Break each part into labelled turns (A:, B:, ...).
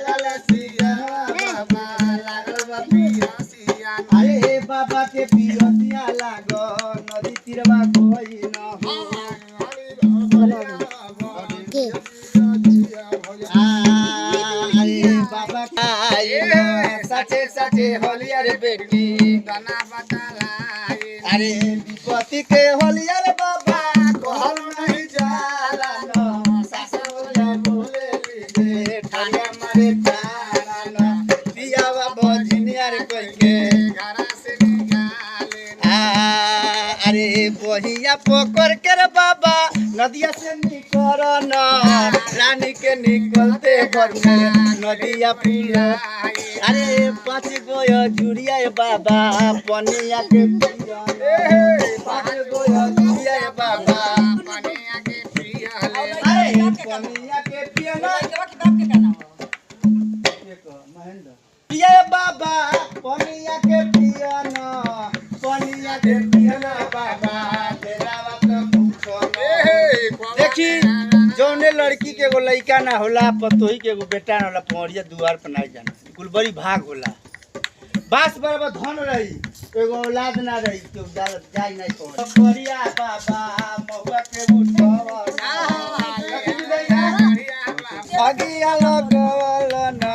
A: लागल सियावा बाबा लागल बा पियसिया अरे बाबा के पियसिया लागो नदी तीरवा कोई न हो अरे बाबा सचे सचे होलिया रे बेटी गाना बतलाई अरे विपत्ति के होलिया रे बाबा कहल नहीं जाला न सासुया बोले लीजे ठाया मारे तारा न पियावा भजनिया रे कोई के घर से निकाले अरे बहिया पकड़ के रे बाबा नदिया से निकल न रानी के निकलते घर में नदिया पिया अरे 5 गो जुड़िया बाबा पनिया के पिया 5 गो जुड़िया बाबा पनिया के पिया अरे पनिया के पिया ना महेंद्र पिया बाबा पनिया के पिया ना पनिया के पिया ना बाबा तेरा बात पूछो देखी जौने लड़की के एगो लइका ना होला पतोही के एगो बेटा ना होला पौड़िया दुआर पर नहीं जाना कुल बड़ी भाग होला बास बराबर धन रही एगो औलाद ना रही तो जाई नहीं पौड़ पौड़िया बाबा महुआ के उठवा अगिया लगवल ना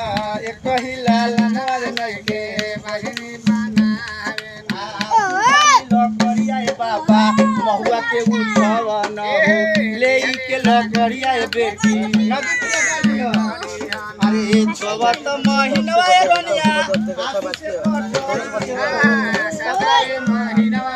A: एक ही लाल नर नहीं के भजनी बनावे ना लकड़िया बाबा महुआ के उठवा ना ले के लकड़िया बेटी नदी अरे छवा तो महीनवा रनिया सबे महीनवा